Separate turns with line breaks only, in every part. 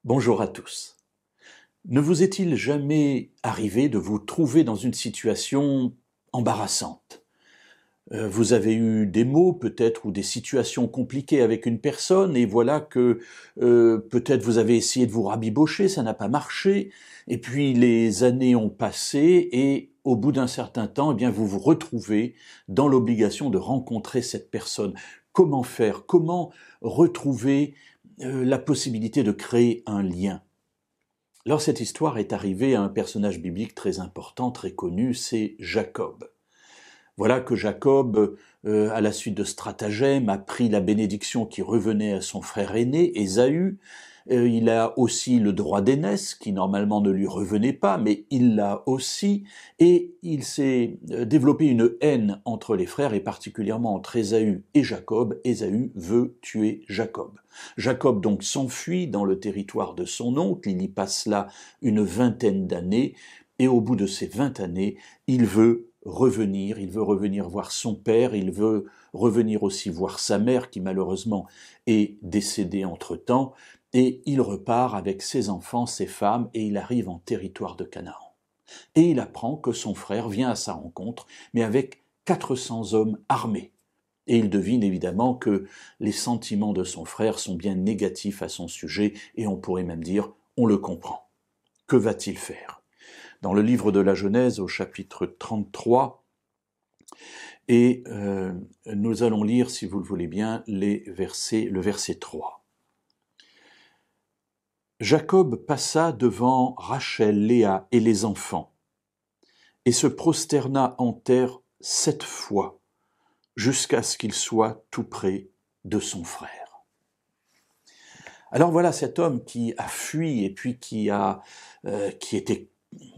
Bonjour à tous. Ne vous est-il jamais arrivé de vous trouver dans une situation embarrassante? Vous avez eu des mots peut-être ou des situations compliquées avec une personne et voilà que peut-être vous avez essayé de vous rabibocher, ça n'a pas marché, et puis les années ont passé et au bout d'un certain temps, eh bien, vous vous retrouvez dans l'obligation de rencontrer cette personne. Comment faire? Comment retrouver la possibilité de créer un lien? Alors cette histoire est arrivée à un personnage biblique très important, très connu, c'est Jacob. Voilà que Jacob, à la suite de stratagèmes, a pris la bénédiction qui revenait à son frère aîné, Ésaü. Il a aussi le droit d'aînesse, qui normalement ne lui revenait pas, mais il l'a aussi, et il s'est développé une haine entre les frères, et particulièrement entre Ésaü et Jacob. Ésaü veut tuer Jacob. Jacob donc s'enfuit dans le territoire de son oncle, il y passe là une vingtaine d'années, et au bout de ces 20 années, il veut revenir voir son père, il veut revenir aussi voir sa mère qui malheureusement est décédée entre-temps, et il repart avec ses enfants, ses femmes, et il arrive en territoire de Canaan. Et il apprend que son frère vient à sa rencontre, mais avec 400 hommes armés. Et il devine évidemment que les sentiments de son frère sont bien négatifs à son sujet, et on pourrait même dire, on le comprend. Que va-t-il faire? Dans le livre de la Genèse, au chapitre 33, et nous allons lire, si vous le voulez bien, le verset 3. Jacob passa devant Rachel, Léa et les enfants, et se prosterna en terre 7 fois, jusqu'à ce qu'il soit tout près de son frère. Alors voilà cet homme qui a fui et puis qui était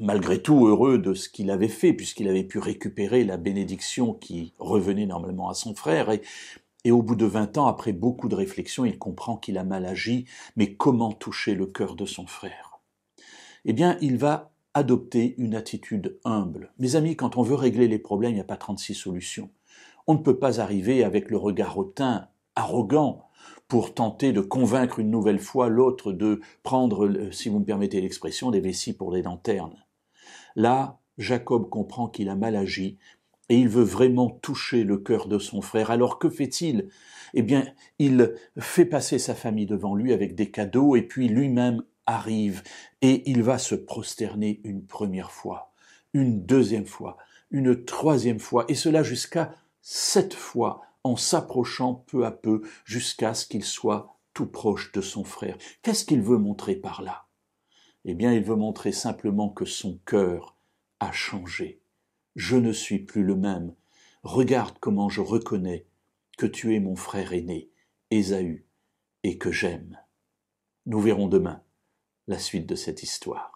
malgré tout heureux de ce qu'il avait fait, puisqu'il avait pu récupérer la bénédiction qui revenait normalement à son frère. Et au bout de 20 ans, après beaucoup de réflexion, il comprend qu'il a mal agi, mais comment toucher le cœur de son frère? Eh bien, il va adopter une attitude humble. Mes amis, quand on veut régler les problèmes, il n'y a pas 36 solutions. On ne peut pas arriver avec le regard hautain, arrogant, pour tenter de convaincre une nouvelle fois l'autre de prendre, si vous me permettez l'expression, des vessies pour les lanternes. Là, Jacob comprend qu'il a mal agi et il veut vraiment toucher le cœur de son frère. Alors que fait-il? Eh bien, il fait passer sa famille devant lui avec des cadeaux et puis lui-même arrive et il va se prosterner une première fois, une deuxième fois, une troisième fois, et cela jusqu'à 7 fois, en s'approchant peu à peu jusqu'à ce qu'il soit tout proche de son frère. Qu'est-ce qu'il veut montrer par là? Eh bien, il veut montrer simplement que son cœur a changé. Je ne suis plus le même. Regarde comment je reconnais que tu es mon frère aîné, Ésaü, et que j'aime. Nous verrons demain la suite de cette histoire.